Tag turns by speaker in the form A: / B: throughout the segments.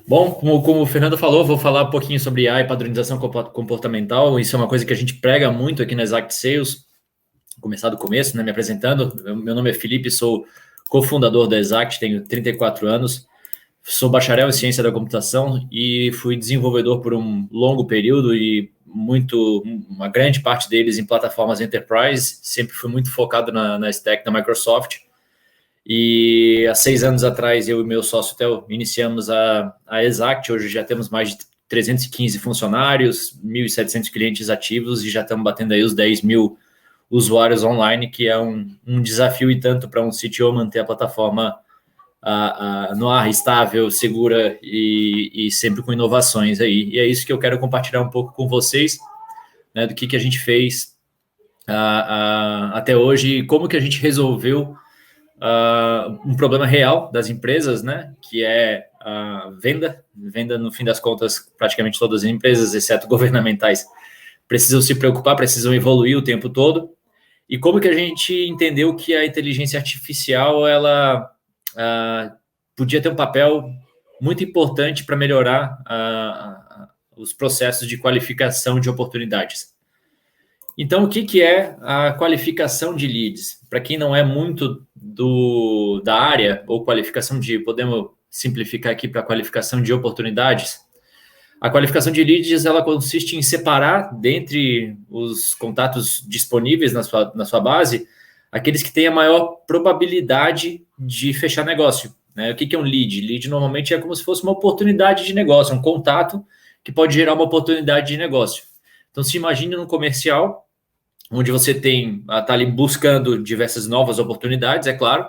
A: Bom, como o Fernando falou, vou falar um pouquinho sobre AI e padronização comportamental. Isso é uma coisa que a gente prega muito aqui na Exact Sales. Vou começar do começo, né, me apresentando. Meu nome é Felipe, sou cofundador da Exact, tenho 34 anos. Sou bacharel em ciência da computação e fui desenvolvedor por um longo período e uma grande parte deles em plataformas enterprise. Sempre fui muito focado na stack da Microsoft. E há 6 anos atrás, eu e meu sócio Theo iniciamos a Exact. Hoje já temos mais de 315 funcionários, 1.700 clientes ativos e já estamos batendo aí os 10 mil usuários online, que é um desafio e tanto para um CTO manter a plataforma no ar, estável, segura e sempre com inovações aí. E é isso que eu quero compartilhar um pouco com vocês, né, do que a gente fez até hoje e como que a gente resolveu um problema real das empresas, né, que é a venda. Venda, no fim das contas, praticamente todas as empresas, exceto governamentais, precisam se preocupar, precisam evoluir o tempo todo. E como que a gente entendeu que a inteligência artificial ela podia ter um papel muito importante para melhorar os processos de qualificação de oportunidades. Então, o que é a qualificação de leads? Para quem não é muito da área, ou qualificação podemos simplificar aqui para qualificação de oportunidades. A qualificação de leads, ela consiste em separar dentre os contatos disponíveis na sua base, aqueles que têm a maior probabilidade de fechar negócio, né? O que é um lead? Lead normalmente é como se fosse uma oportunidade de negócio, um contato que pode gerar uma oportunidade de negócio. Então, se imagine num comercial, onde você está ali buscando diversas novas oportunidades, é claro,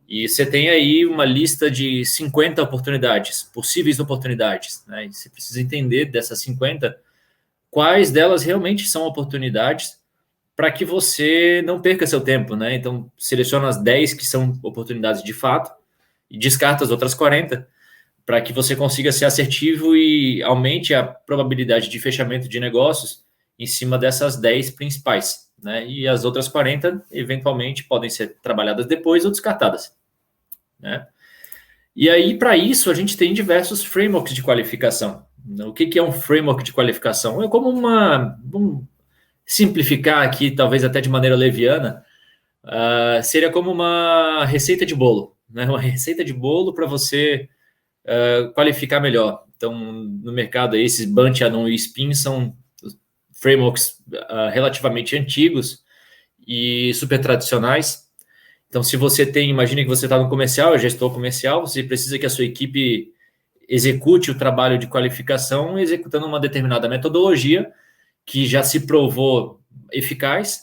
A: e você tem aí uma lista de 50 oportunidades, possíveis oportunidades, né? E você precisa entender dessas 50, quais delas realmente são oportunidades para que você não perca seu tempo, né? Então, seleciona as 10 que são oportunidades de fato e descarta as outras 40 para que você consiga ser assertivo e aumente a probabilidade de fechamento de negócios em cima dessas 10 principais, né? E as outras 40, eventualmente, podem ser trabalhadas depois ou descartadas, né? E aí, para isso, a gente tem diversos frameworks de qualificação. O que é um framework de qualificação? É como vamos simplificar aqui, talvez até de maneira leviana, seria como uma receita de bolo, né? Uma receita de bolo para você qualificar melhor. Então, no mercado, esses Bunt, Anon e Spin são frameworks relativamente antigos e super tradicionais. Então, se você imagine que você está no comercial, gestor comercial, você precisa que a sua equipe execute o trabalho de qualificação executando uma determinada metodologia que já se provou eficaz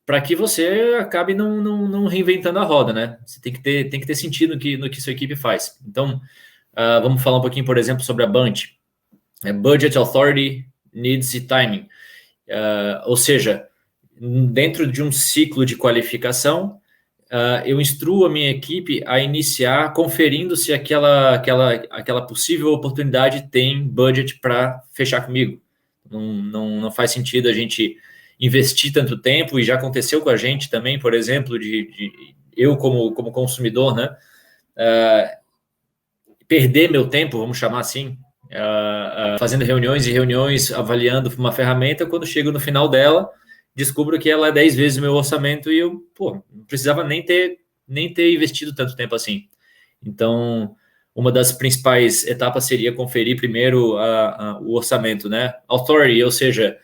A: para que você acabe não reinventando a roda, né? Você tem que ter sentido no que sua equipe faz. Então, vamos falar um pouquinho, por exemplo, sobre a Bunt. Budget, Authority, Needs e Timing. Ou seja, dentro de um ciclo de qualificação, eu instruo a minha equipe a iniciar conferindo se aquela possível oportunidade tem budget para fechar comigo. Não faz sentido a gente investir tanto tempo, e já aconteceu com a gente também, por exemplo, eu como consumidor, né, perder meu tempo, vamos chamar assim, fazendo reuniões e reuniões, avaliando uma ferramenta, quando chego no final dela, descubro que ela é 10 vezes o meu orçamento e eu, não precisava nem ter investido tanto tempo assim. Então, uma das principais etapas seria conferir primeiro o orçamento, né? Authority, ou seja,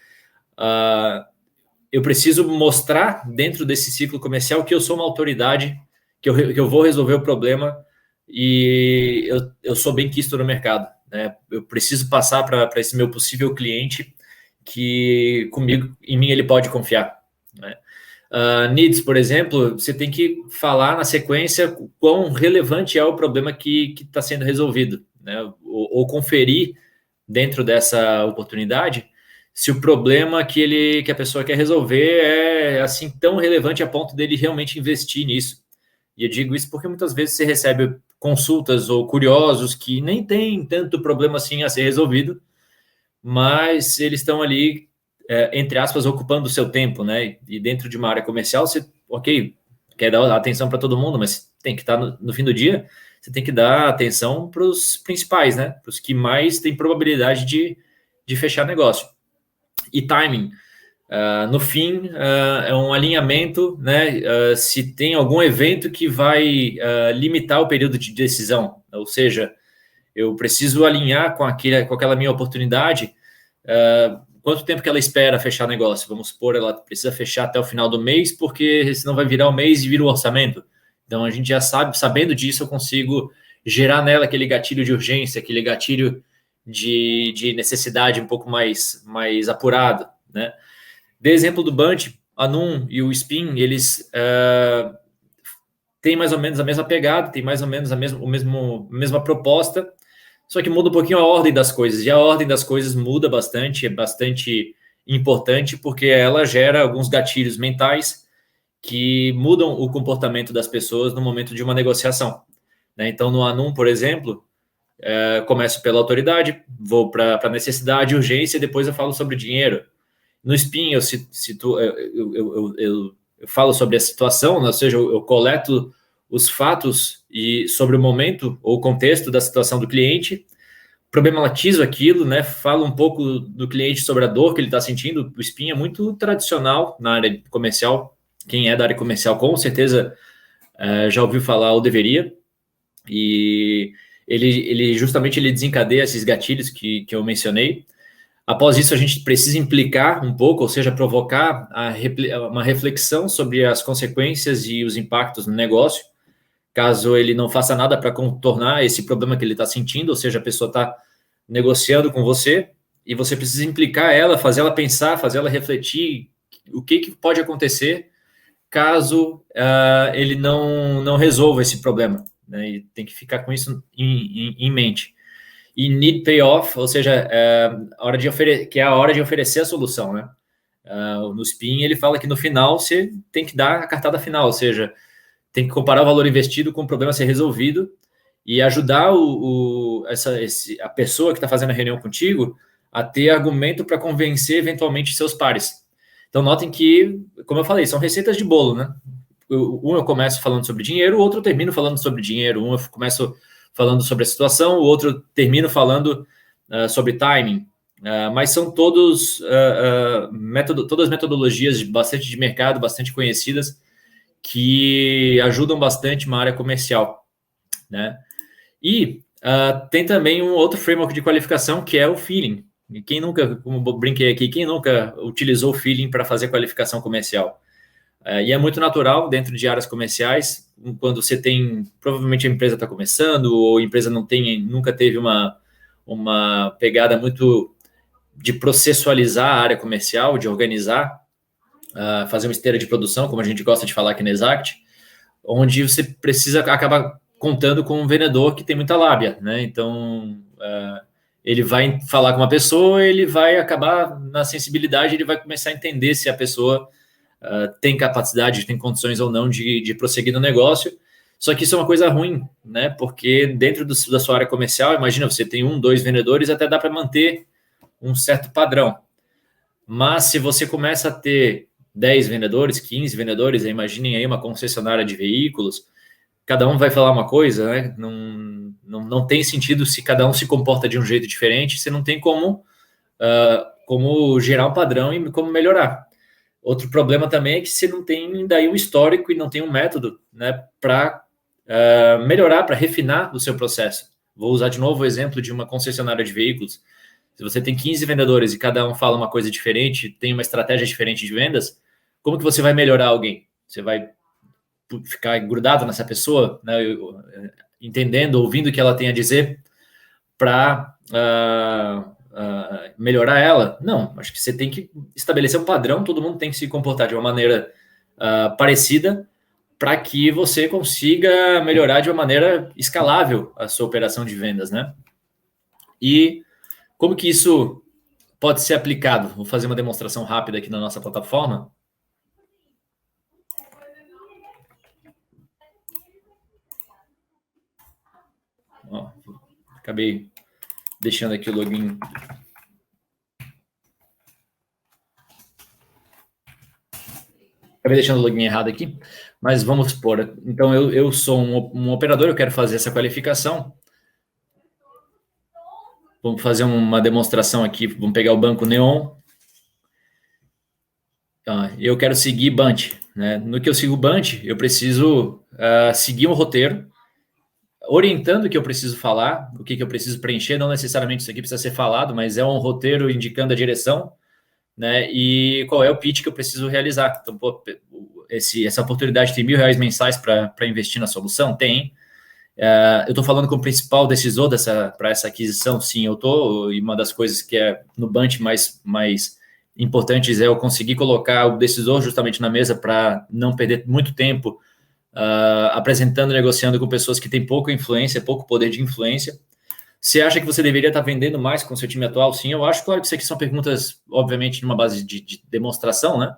A: eu preciso mostrar dentro desse ciclo comercial que eu sou uma autoridade, que eu vou resolver o problema e eu sou bem quisto no mercado, né? Eu preciso passar para esse meu possível cliente que em mim ele pode confiar, né? Needs, por exemplo, você tem que falar na sequência quão relevante é o problema que está sendo resolvido, né? Ou conferir dentro dessa oportunidade se o problema que a pessoa quer resolver é assim tão relevante a ponto dele realmente investir nisso. E eu digo isso porque muitas vezes você recebe consultas ou curiosos que nem tem tanto problema assim a ser resolvido, mas eles estão ali, entre aspas, ocupando o seu tempo, né? E dentro de uma área comercial, você, ok, quer dar atenção para todo mundo, mas tem que estar no fim do dia, você tem que dar atenção para os principais, né? Para os que mais têm probabilidade de fechar negócio. E timing. No fim, é um alinhamento, né? Se tem algum evento que vai limitar o período de decisão, ou seja, eu preciso alinhar com aquela minha oportunidade. Quanto tempo que ela espera fechar negócio? Vamos supor, ela precisa fechar até o final do mês, porque senão vai virar o mês e vira o orçamento. Então, a gente já sabe, sabendo disso, eu consigo gerar nela aquele gatilho de urgência, aquele gatilho de necessidade um pouco mais apurado, né? De exemplo do Bunch, a Num e o Spin, eles têm mais ou menos a mesma pegada, têm mais ou menos a mesma proposta, só que muda um pouquinho a ordem das coisas. E a ordem das coisas muda bastante, é bastante importante, porque ela gera alguns gatilhos mentais que mudam o comportamento das pessoas no momento de uma negociação, né? Então, no Anum, por exemplo, começo pela autoridade, vou para a necessidade, urgência, e depois eu falo sobre dinheiro. No Spin, eu falo sobre a situação, né? Ou seja, eu coleto os fatos e sobre o momento ou contexto da situação do cliente, problematizo aquilo, né? Falo um pouco do cliente sobre a dor que ele está sentindo. O Spin é muito tradicional na área comercial. Quem é da área comercial com certeza já ouviu falar ou deveria. E ele justamente ele desencadeia esses gatilhos que eu mencionei. Após isso, a gente precisa implicar um pouco, ou seja, provocar uma reflexão sobre as consequências e os impactos no negócio, caso ele não faça nada para contornar esse problema que ele está sentindo, ou seja, a pessoa está negociando com você e você precisa implicar ela, fazer ela pensar, fazer ela refletir o que pode acontecer caso ele não resolva esse problema, né? E tem que ficar com isso em mente. E need payoff, ou seja, que é a hora de oferecer a solução, né? No Spin, ele fala que no final você tem que dar a cartada final, ou seja, tem que comparar o valor investido com o problema a ser resolvido e ajudar a pessoa que está fazendo a reunião contigo a ter argumento para convencer eventualmente seus pares. Então, notem que, como eu falei, são receitas de bolo, né? Eu começo falando sobre dinheiro, o outro eu termino falando sobre dinheiro. Um eu começo falando sobre a situação, o outro eu termino falando sobre timing. Mas são todas metodologias bastante de mercado, bastante conhecidas, que ajudam bastante uma área comercial, né? E tem também um outro framework de qualificação que é o feeling. E quem nunca, como eu brinquei aqui, quem nunca utilizou o feeling para fazer qualificação comercial? E é muito natural dentro de áreas comerciais, quando você tem, provavelmente a empresa está começando, ou a empresa nunca teve uma pegada muito de processualizar a área comercial, de organizar, fazer uma esteira de produção, como a gente gosta de falar aqui na Exact, onde você precisa acabar contando com um vendedor que tem muita lábia, né? Então, ele vai falar com uma pessoa, ele vai acabar na sensibilidade, ele vai começar a entender se a pessoa tem capacidade, tem condições ou não de prosseguir no negócio. Só que isso é uma coisa ruim, né? Porque dentro da sua área comercial, imagina, você tem 1, 2 vendedores, até dá para manter um certo padrão. Mas se você começa a ter 10 vendedores, 15 vendedores, imaginem aí uma concessionária de veículos, cada um vai falar uma coisa, né? Não tem sentido se cada um se comporta de um jeito diferente, você não tem como gerar um padrão e como melhorar. Outro problema também é que você não tem daí um histórico e não tem um método, né, para melhorar, para refinar o seu processo. Vou usar de novo o exemplo de uma concessionária de veículos. Se você tem 15 vendedores e cada um fala uma coisa diferente, tem uma estratégia diferente de vendas, como que você vai melhorar alguém? Você vai ficar grudado nessa pessoa, né, entendendo, ouvindo o que ela tem a dizer para melhorar ela? Não, acho que você tem que estabelecer um padrão, todo mundo tem que se comportar de uma maneira parecida para que você consiga melhorar de uma maneira escalável a sua operação de vendas, né? E como que isso pode ser aplicado? Vou fazer uma demonstração rápida aqui na nossa plataforma. Ó, acabei deixando aqui o login. Acabei deixando o login errado aqui, mas vamos supor. Então, eu sou um operador, eu quero fazer essa qualificação. Vamos fazer uma demonstração aqui. Vamos pegar o banco Neon. Eu quero seguir Bunch, né? No que eu sigo Bunch, eu preciso seguir um roteiro, orientando o que eu preciso falar, o que eu preciso preencher. Não necessariamente isso aqui precisa ser falado, mas é um roteiro indicando a direção, né? E qual é o pitch que eu preciso realizar. Então, pô, essa oportunidade tem R$1.000 mensais para investir na solução? Tem. Eu estou falando com o principal decisor para essa aquisição? Sim, eu estou. E uma das coisas que é no Bunch mais importantes é eu conseguir colocar o decisor justamente na mesa para não perder muito tempo apresentando, negociando com pessoas que têm pouca influência, pouco poder de influência. Você acha que você deveria estar vendendo mais com o seu time atual? Sim, eu acho. Claro que isso aqui são perguntas, obviamente, numa base de demonstração, né?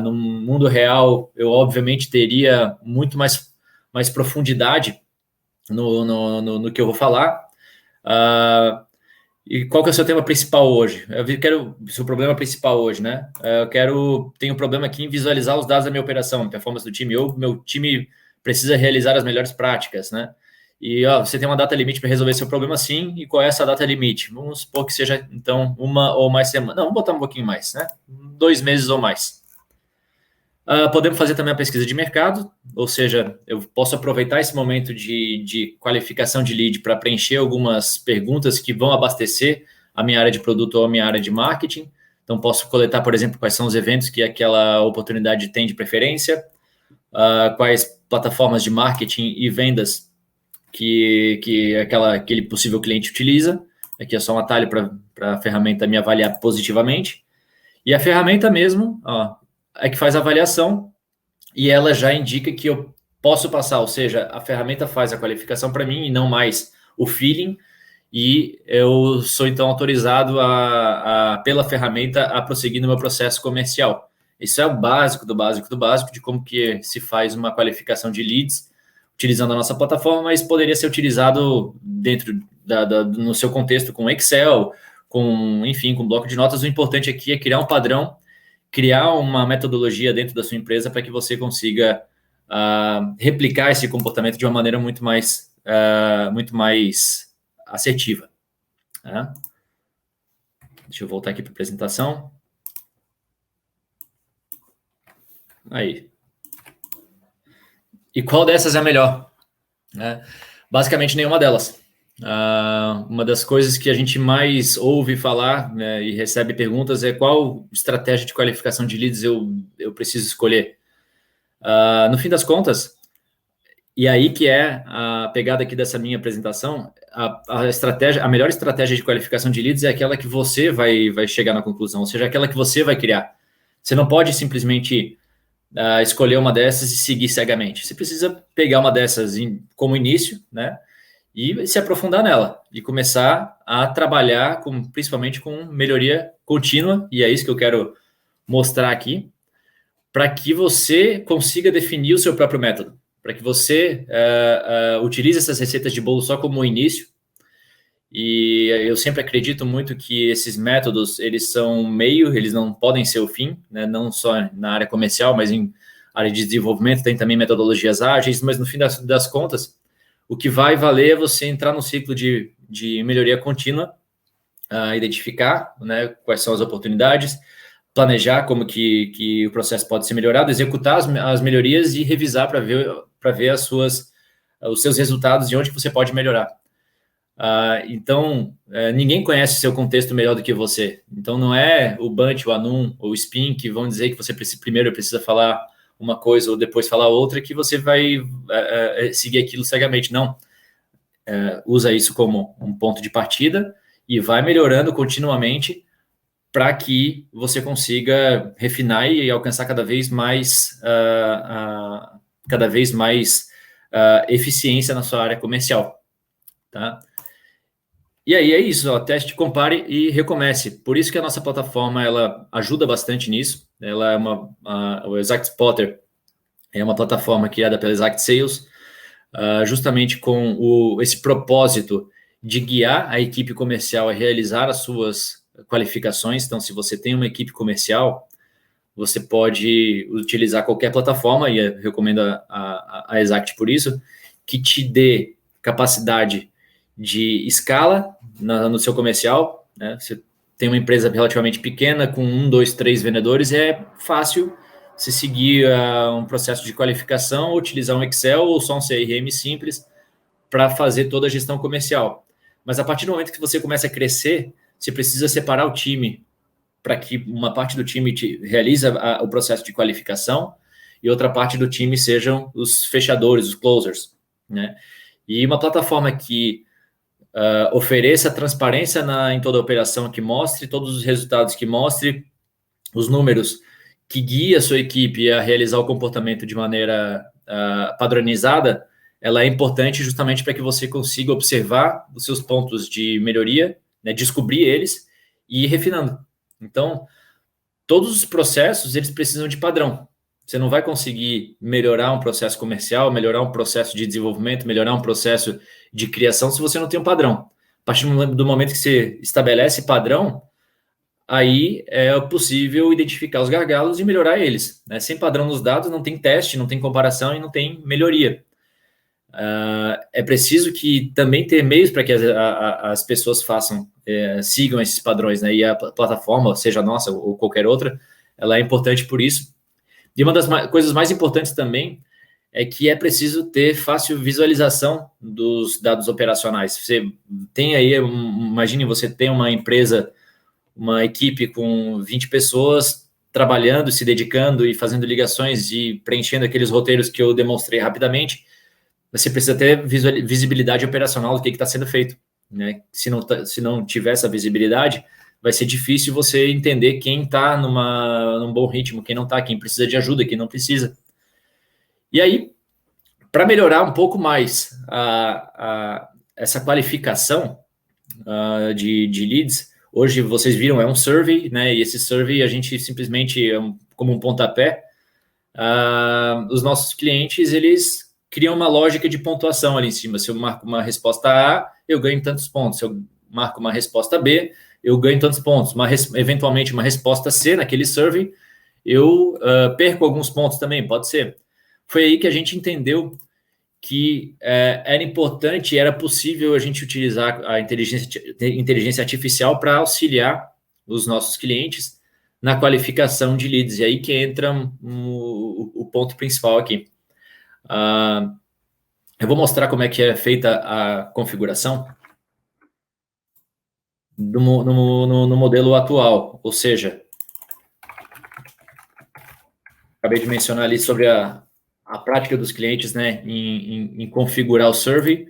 A: No mundo real, eu obviamente teria muito mais profundidade no que eu vou falar. E qual que é o seu tema principal hoje? Seu problema principal hoje, né? Tenho um problema aqui em visualizar os dados da minha operação, performance do time, ou meu time precisa realizar as melhores práticas, né? E você tem uma data limite para resolver seu problema, sim. E qual é essa data limite? Vamos supor que seja, então, 1 ou mais semana. Não, vamos botar um pouquinho mais, né? 2 meses ou mais. Podemos fazer também a pesquisa de mercado, ou seja, eu posso aproveitar esse momento de qualificação de lead para preencher algumas perguntas que vão abastecer a minha área de produto ou a minha área de marketing. Então, posso coletar, por exemplo, quais são os eventos que aquela oportunidade tem de preferência, quais plataformas de marketing e vendas que aquele possível cliente utiliza. Aqui é só um atalho para a ferramenta me avaliar positivamente. E a ferramenta mesmo, é que faz a avaliação e ela já indica que eu posso passar, ou seja, a ferramenta faz a qualificação para mim e não mais o feeling, e eu sou então autorizado pela ferramenta a prosseguir no meu processo comercial. Isso é o básico do básico do básico de como que se faz uma qualificação de leads utilizando a nossa plataforma, mas poderia ser utilizado dentro no seu contexto com Excel, enfim, com bloco de notas. O importante aqui é criar um padrão, criar uma metodologia dentro da sua empresa para que você consiga replicar esse comportamento de uma maneira muito mais assertiva. Tá? Deixa eu voltar aqui para a apresentação. Aí. E qual dessas é a melhor? Basicamente, nenhuma delas. Uma das coisas que a gente mais ouve falar, né, e recebe perguntas é qual estratégia de qualificação de leads eu preciso escolher. No fim das contas, e aí que é a pegada aqui dessa minha apresentação, a melhor estratégia de qualificação de leads é aquela que você vai chegar na conclusão, ou seja, aquela que você vai criar. Você não pode simplesmente escolher uma dessas e seguir cegamente. Você precisa pegar uma dessas como início, né? E se aprofundar nela e começar a trabalhar principalmente com melhoria contínua, e é isso que eu quero mostrar aqui, para que você consiga definir o seu próprio método, para que você utilize essas receitas de bolo só como início. E eu sempre acredito muito que esses métodos, eles são meio, eles não podem ser o fim, né? Não só na área comercial, mas em área de desenvolvimento, tem também metodologias ágeis, mas no fim das contas, o que vai valer é você entrar no ciclo de melhoria contínua, identificar, né, quais são as oportunidades, planejar como que o processo pode ser melhorado, executar as melhorias e revisar para ver os seus resultados e onde que você pode melhorar. Então, ninguém conhece o seu contexto melhor do que você. Então, não é o Bunch, o Anum ou o Spin que vão dizer que você primeiro precisa falar uma coisa ou depois falar outra, que você vai seguir aquilo cegamente. Não. Usa isso como um ponto de partida e vai melhorando continuamente para que você consiga refinar e alcançar cada vez mais eficiência na sua área comercial. Tá? E aí é isso, teste, compare e recomece. Por isso que a nossa plataforma ela ajuda bastante nisso. Ela é o Exact Spotter é uma plataforma criada pela Exact Sales, justamente com esse propósito de guiar a equipe comercial a realizar as suas qualificações. Então, se você tem uma equipe comercial, você pode utilizar qualquer plataforma, e eu recomendo a Exact por isso, que te dê capacidade de escala no seu comercial, né? Você tem uma empresa relativamente pequena, com 1, 2, 3 vendedores, é fácil se seguir um processo de qualificação, utilizar um Excel ou só um CRM simples para fazer toda a gestão comercial. Mas a partir do momento que você começa a crescer, você precisa separar o time para que uma parte do time realize o processo de qualificação e outra parte do time sejam os fechadores, os closers, né? E uma plataforma que ofereça transparência em toda a operação, que mostre todos os resultados, que mostre os números, que guie a sua equipe a realizar o comportamento de maneira padronizada, ela é importante justamente para que você consiga observar os seus pontos de melhoria, né, descobrir eles e ir refinando. Então, todos os processos, eles precisam de padrão. Você não vai conseguir melhorar um processo comercial, melhorar um processo de desenvolvimento, melhorar um processo de criação se você não tem um padrão. A partir do momento que você estabelece padrão, aí é possível identificar os gargalos e melhorar eles, né? Sem padrão nos dados, não tem teste, não tem comparação e não tem melhoria. É preciso que também ter meios para que as pessoas sigam esses padrões, né? E a plataforma, seja nossa ou qualquer outra, ela é importante por isso. E uma das coisas mais importantes também é que é preciso ter fácil visualização dos dados operacionais. Você tem aí, imagine você tem uma empresa, uma equipe com 20 pessoas trabalhando, se dedicando e fazendo ligações e preenchendo aqueles roteiros que eu demonstrei rapidamente. Você precisa ter visibilidade operacional do que está sendo feito, né? Se não tiver essa visibilidade, vai ser difícil você entender quem está num bom ritmo, quem não está, quem precisa de ajuda, quem não precisa. E aí, para melhorar um pouco mais essa qualificação de leads, hoje vocês viram, é um survey, né? E esse survey a gente simplesmente, como um pontapé, os nossos clientes, eles criam uma lógica de pontuação ali em cima. Se eu marco uma resposta A, eu ganho tantos pontos. Se eu marco uma resposta B, eu ganho tantos pontos. Eventualmente, uma resposta C naquele survey, eu perco alguns pontos também, pode ser. Foi aí que a gente entendeu que era importante, era possível a gente utilizar a inteligência artificial para auxiliar os nossos clientes na qualificação de leads. E aí que entra o ponto principal aqui. Eu vou mostrar como é que é feita a configuração no modelo atual, ou seja, acabei de mencionar ali sobre a prática dos clientes, né, em configurar o survey.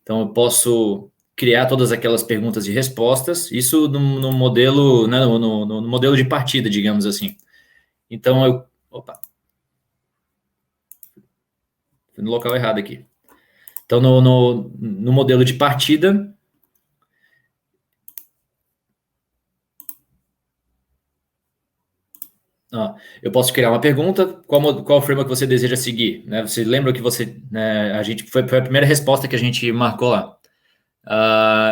A: Então, eu posso criar todas aquelas perguntas e respostas, isso no modelo, né, no modelo de partida, digamos assim. Então, fui no local errado aqui. Então, no modelo de partida, eu posso criar uma pergunta, qual framework você deseja seguir, né? Você lembra que né, foi a primeira resposta que a gente marcou lá.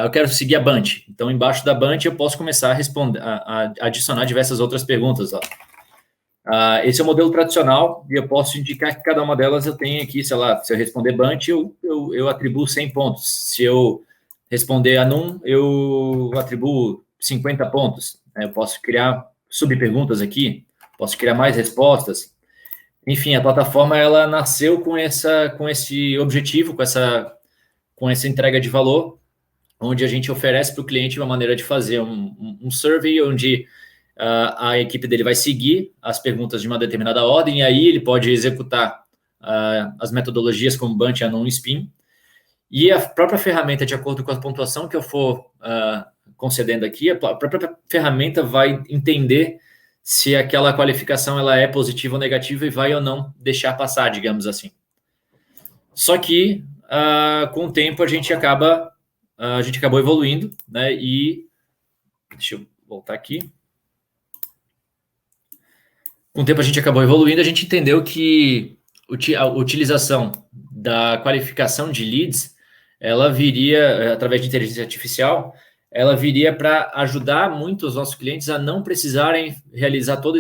A: Eu quero seguir a Bunch. Então, embaixo da Bunch, eu posso começar a responder, a adicionar diversas outras perguntas. Esse é o modelo tradicional e eu posso indicar que cada uma delas eu tenho aqui, sei lá, se eu responder Bunch, eu atribuo 100 pontos. Se eu responder Anum, eu atribuo 50 pontos. Eu posso criar subperguntas aqui, posso criar mais respostas. Enfim, a plataforma ela nasceu com esse objetivo, com essa entrega de valor, onde a gente oferece para o cliente uma maneira de fazer um survey, onde a equipe dele vai seguir as perguntas de uma determinada ordem, e aí ele pode executar as metodologias como Bunch, Anum e Spin, e a própria ferramenta, de acordo com a pontuação que eu for concedendo aqui, a própria ferramenta vai entender se aquela qualificação ela é positiva ou negativa e vai ou não deixar passar, digamos assim. Só que, com o tempo, a gente acabou evoluindo, né? E deixa eu voltar aqui. Com o tempo, a gente acabou evoluindo, a gente entendeu que a utilização da qualificação de leads, ela viria, através de inteligência artificial, ela viria para ajudar muito os nossos clientes a não precisarem realizar toda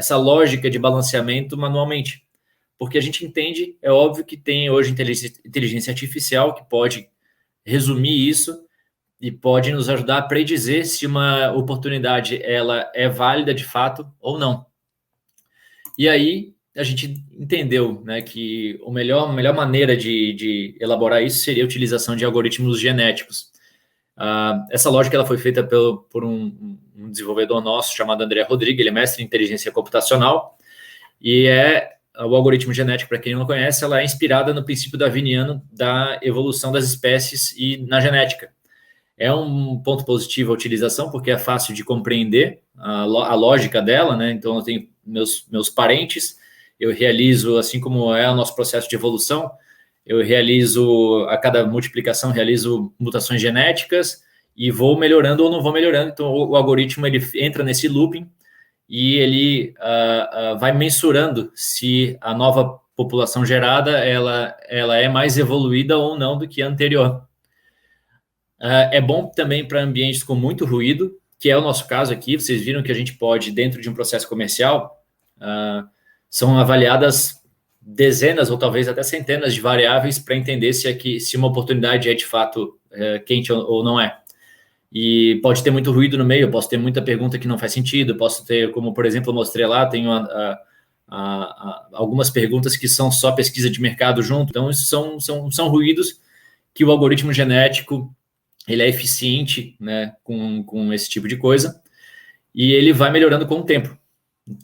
A: essa lógica de balanceamento manualmente. Porque a gente entende, é óbvio que tem hoje inteligência artificial que pode resumir isso e pode nos ajudar a predizer se uma oportunidade ela é válida de fato ou não. E aí a gente entendeu, né, que a melhor maneira de elaborar isso seria a utilização de algoritmos genéticos. Essa lógica ela foi feita por um desenvolvedor nosso chamado André Rodrigues, ele é mestre em inteligência computacional, e o algoritmo genético, para quem não conhece, ela é inspirada no princípio darwiniano da evolução das espécies e na genética. É um ponto positivo a utilização, porque é fácil de compreender a lógica dela, né? Então, eu tenho meus parentes, eu realizo, assim como é o nosso processo de evolução, eu realizo, a cada multiplicação, realizo mutações genéticas e vou melhorando ou não vou melhorando. Então, o algoritmo ele entra nesse looping e ele vai mensurando se a nova população gerada ela é mais evoluída ou não do que a anterior. É bom também para ambientes com muito ruído, que é o nosso caso aqui. Vocês viram que a gente pode, dentro de um processo comercial, são avaliadas dezenas ou talvez até centenas de variáveis para entender se uma oportunidade é de fato quente ou não é. E pode ter muito ruído no meio, eu posso ter muita pergunta que não faz sentido, posso ter, como por exemplo eu mostrei lá, tenho algumas perguntas que são só pesquisa de mercado junto. Então, isso são ruídos que o algoritmo genético ele é eficiente, né, com esse tipo de coisa, e ele vai melhorando com o tempo.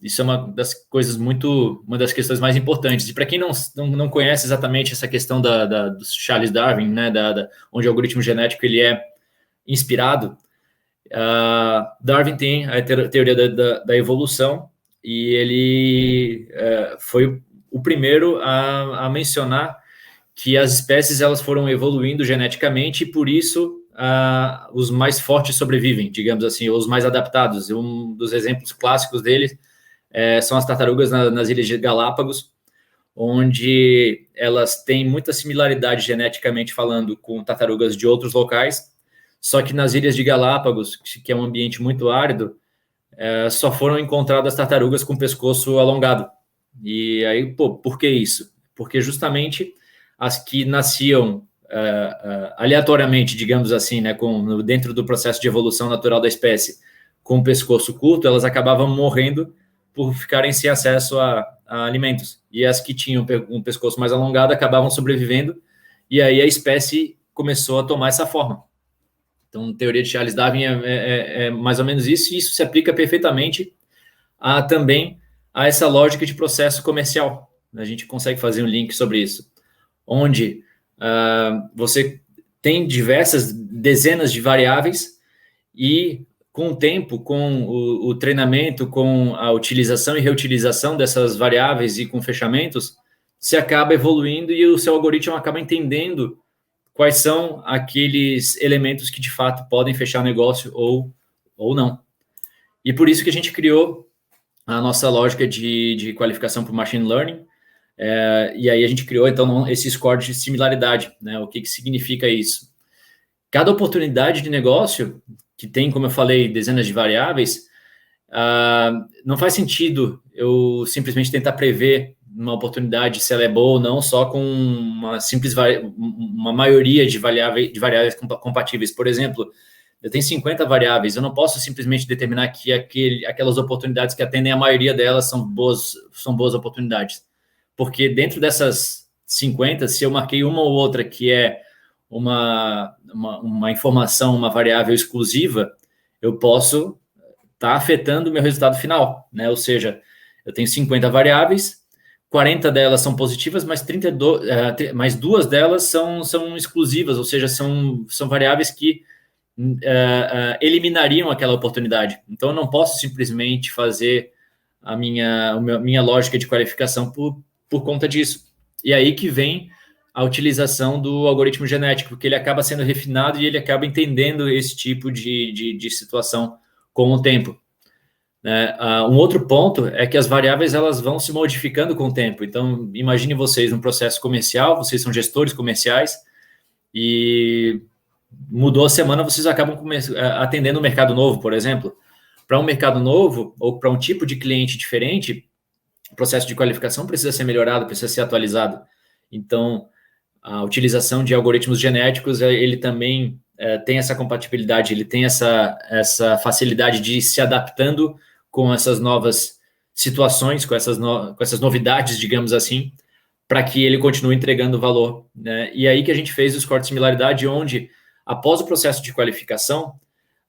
A: Isso é uma das questões mais importantes. E para quem não conhece exatamente essa questão do Charles Darwin, né, onde o algoritmo genético ele é inspirado, Darwin tem a teoria da evolução, e ele foi o primeiro a mencionar que as espécies elas foram evoluindo geneticamente e por isso os mais fortes sobrevivem, digamos assim, ou os mais adaptados. Um dos exemplos clássicos dele são as tartarugas nas Ilhas de Galápagos, onde elas têm muita similaridade geneticamente falando com tartarugas de outros locais, só que nas Ilhas de Galápagos, que é um ambiente muito árido, só foram encontradas tartarugas com pescoço alongado. E aí, por que isso? Porque justamente as que nasciam aleatoriamente, digamos assim, né, dentro do processo de evolução natural da espécie, com o pescoço curto, elas acabavam morrendo por ficarem sem acesso a alimentos. E as que tinham um pescoço mais alongado acabavam sobrevivendo, e aí a espécie começou a tomar essa forma. Então, a teoria de Charles Darwin é mais ou menos isso, e isso se aplica perfeitamente também a essa lógica de processo comercial. A gente consegue fazer um link sobre isso, onde você tem dezenas de variáveis e, com o tempo, com o treinamento, com a utilização e reutilização dessas variáveis e com fechamentos, se acaba evoluindo e o seu algoritmo acaba entendendo quais são aqueles elementos que, de fato, podem fechar o negócio ou não. E por isso que a gente criou a nossa lógica de qualificação por Machine Learning, e aí a gente criou, então, esse score de similaridade, né? O que significa isso? Cada oportunidade de negócio, que tem, como eu falei, dezenas de variáveis, não faz sentido eu simplesmente tentar prever uma oportunidade, se ela é boa ou não, só com uma maioria de variáveis compatíveis. Por exemplo, eu tenho 50 variáveis, eu não posso simplesmente determinar que aquelas oportunidades que atendem a maioria delas são boas oportunidades. Porque dentro dessas 50, se eu marquei uma ou outra que é uma informação, uma variável exclusiva, eu posso estar afetando o meu resultado final, né? Ou seja, eu tenho 50 variáveis, 40 delas são positivas, mas duas delas são exclusivas, ou seja, são variáveis que eliminariam aquela oportunidade. Então, eu não posso simplesmente fazer a minha lógica de qualificação por conta disso. E aí que vem a utilização do algoritmo genético, porque ele acaba sendo refinado e ele acaba entendendo esse tipo de situação com o tempo. Um outro ponto é que as variáveis elas vão se modificando com o tempo. Então, imagine vocês num processo comercial, vocês são gestores comerciais e mudou a semana, vocês acabam atendendo um mercado novo, por exemplo, para um mercado novo ou para um tipo de cliente diferente, o processo de qualificação precisa ser melhorado, precisa ser atualizado. Então, a utilização de algoritmos genéticos, ele também tem essa compatibilidade, ele tem essa facilidade de ir se adaptando com essas novas situações, com essas novidades, digamos assim, para que ele continue entregando valor, né? E aí que a gente fez o score de similaridade, onde, após o processo de qualificação,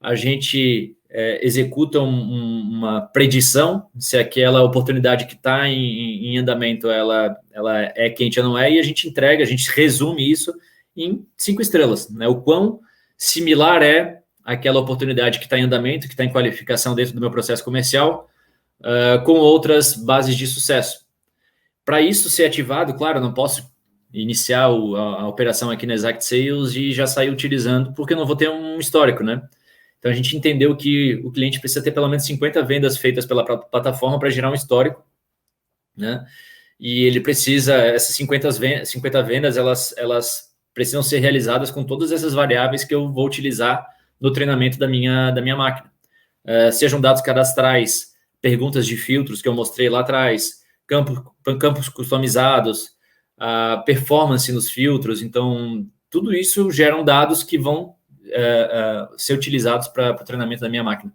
A: a gente executa uma predição se aquela oportunidade que está em andamento ela é quente ou não é, e a gente entrega, a gente resume isso em 5 estrelas, né? O quão similar é aquela oportunidade que está em andamento, que está em qualificação dentro do meu processo comercial, com outras bases de sucesso. Para isso ser ativado, claro, eu não posso iniciar a operação aqui na Exact Sales e já sair utilizando, porque eu não vou ter um histórico, né? Então, a gente entendeu que o cliente precisa ter pelo menos 50 vendas feitas pela plataforma para gerar um histórico, né? E ele precisa, essas 50 vendas, elas precisam ser realizadas com todas essas variáveis que eu vou utilizar no treinamento da minha máquina. Sejam dados cadastrais, perguntas de filtros que eu mostrei lá atrás, campos customizados, performance nos filtros. Então, tudo isso geram dados que vão ser utilizados para o treinamento da minha máquina.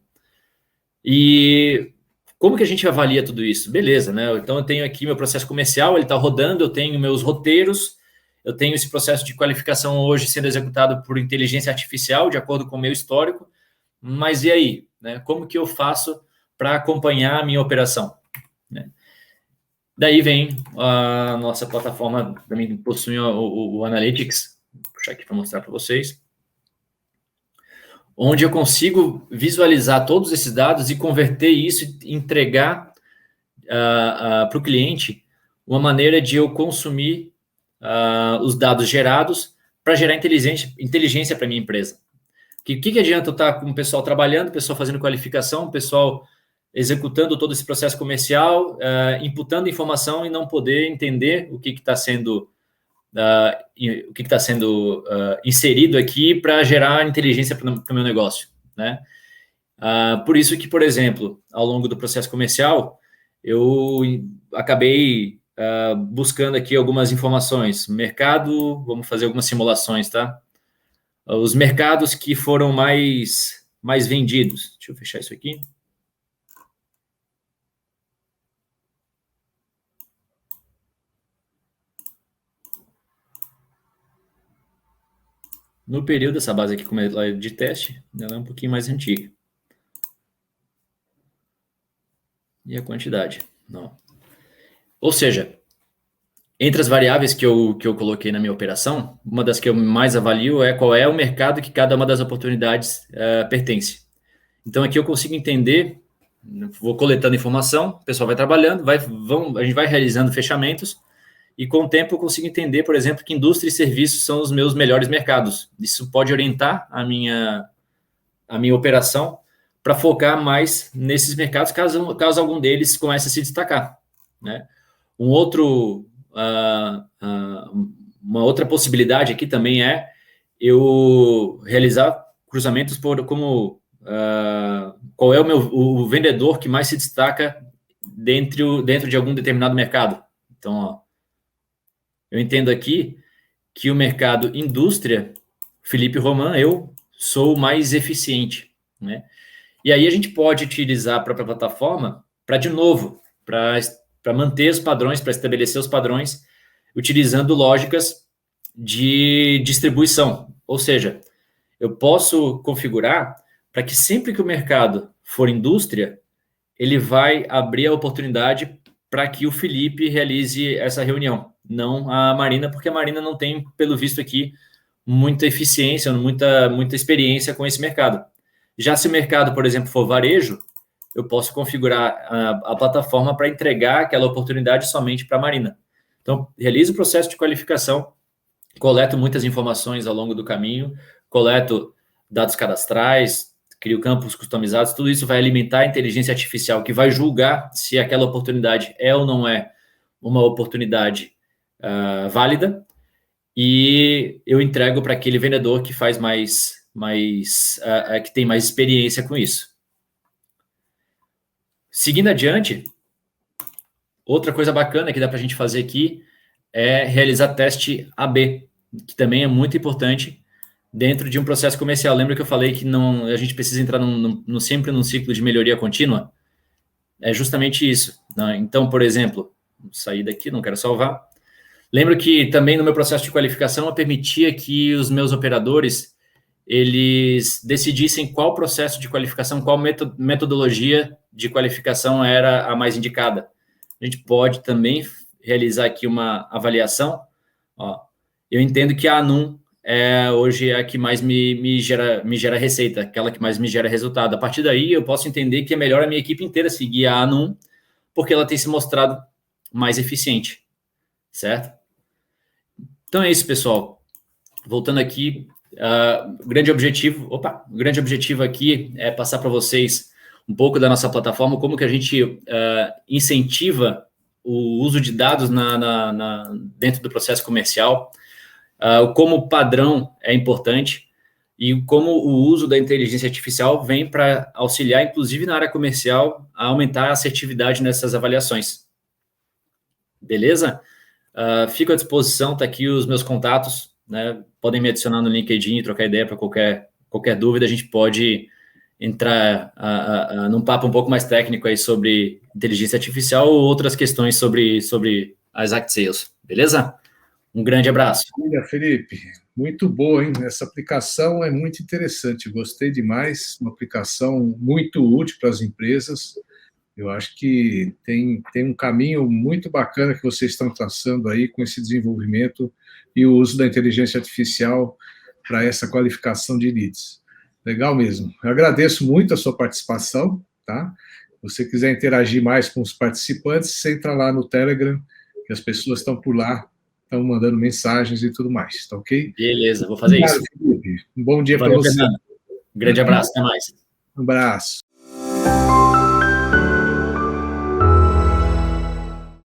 A: E como que a gente avalia tudo isso? Beleza, né? Então, eu tenho aqui meu processo comercial, ele está rodando, eu tenho meus roteiros, eu tenho esse processo de qualificação hoje sendo executado por inteligência artificial, de acordo com o meu histórico. Mas e aí? Né? Como que eu faço para acompanhar a minha operação? Né? Daí vem a nossa plataforma, também possui o Analytics, vou puxar aqui para mostrar para vocês, onde eu consigo visualizar todos esses dados e converter isso e entregar para o cliente uma maneira de eu consumir os dados gerados para gerar inteligência para a minha empresa. O que adianta eu estar com o pessoal trabalhando, o pessoal fazendo qualificação, o pessoal executando todo esse processo comercial, imputando informação e não poder entender o que está sendo inserido aqui para gerar inteligência para o meu negócio, né? Por isso que, por exemplo, ao longo do processo comercial, eu acabei buscando aqui algumas informações. Mercado, vamos fazer algumas simulações, tá? Os mercados que foram mais vendidos. Deixa eu fechar isso aqui. No período, essa base aqui, como é de teste, ela é um pouquinho mais antiga. E a quantidade? Não. Ou seja, entre as variáveis que eu coloquei na minha operação, uma das que eu mais avalio é qual é o mercado que cada uma das oportunidades pertence. Então, aqui eu consigo entender, vou coletando informação, o pessoal vai trabalhando, a gente vai realizando fechamentos, e com o tempo eu consigo entender, por exemplo, que indústria e serviços são os meus melhores mercados. Isso pode orientar a minha operação para focar mais nesses mercados, caso algum deles comece a se destacar, né? Uma outra possibilidade aqui também é eu realizar cruzamentos qual é o vendedor que mais se destaca dentro de algum determinado mercado. Então, ó, eu entendo aqui que o mercado indústria, Felipe Roman, eu sou mais eficiente, né? E aí a gente pode utilizar a própria plataforma para, de novo, para manter os padrões, para estabelecer os padrões, utilizando lógicas de distribuição. Ou seja, eu posso configurar para que sempre que o mercado for indústria, ele vai abrir a oportunidade para que o Felipe realize essa reunião, não a Marina, porque a Marina não tem, pelo visto aqui, muita eficiência, muita experiência com esse mercado. Já se o mercado, por exemplo, for varejo, eu posso configurar a plataforma para entregar aquela oportunidade somente para a Marina. Então, realizo o processo de qualificação, coleto muitas informações ao longo do caminho, coleto dados cadastrais, crio campos customizados, tudo isso vai alimentar a inteligência artificial que vai julgar se aquela oportunidade é ou não é uma oportunidade válida, e eu entrego para aquele vendedor que faz que tem mais experiência com isso. Seguindo adiante, outra coisa bacana que dá para a gente fazer aqui é realizar teste AB, que também é muito importante dentro de um processo comercial. Lembra que eu falei que não, a gente precisa entrar sempre num ciclo de melhoria contínua? É justamente isso, né? Então, por exemplo, vou sair daqui, não quero salvar. Lembro que também no meu processo de qualificação eu permitia que os meus operadores eles decidissem qual processo de qualificação, qual metodologia de qualificação era a mais indicada. A gente pode também realizar aqui uma avaliação. Ó, eu entendo que a ANUM hoje é a que mais me gera receita, aquela que mais me gera resultado. A partir daí, eu posso entender que é melhor a minha equipe inteira seguir a ANUM, porque ela tem se mostrado mais eficiente, certo? Então é isso, pessoal. Voltando aqui, o grande objetivo aqui é passar para vocês um pouco da nossa plataforma, como que a gente incentiva o uso de dados dentro do processo comercial, como padrão é importante e como o uso da inteligência artificial vem para auxiliar, inclusive na área comercial, a aumentar a assertividade nessas avaliações. Beleza? Fico à disposição, tá aqui os meus contatos, né? Podem me adicionar no LinkedIn e trocar ideia para qualquer dúvida. A gente pode entrar num papo um pouco mais técnico aí sobre inteligência artificial ou outras questões sobre a Exact Sales. Beleza? Um grande abraço.
B: Olha, Felipe, muito boa, hein? Essa aplicação é muito interessante, gostei demais, uma aplicação muito útil para as empresas. Eu acho que tem um caminho muito bacana que vocês estão traçando aí com esse desenvolvimento e o uso da inteligência artificial para essa qualificação de leads. Legal mesmo. Eu agradeço muito a sua participação, tá? Se você quiser interagir mais com os participantes, você entra lá no Telegram, que as pessoas estão por lá, estão mandando mensagens e tudo mais, tá ok?
A: Beleza, vou fazer isso.
B: Felipe. Um bom dia para você.
A: Fernando. Um grande abraço, até mais.
B: Um abraço.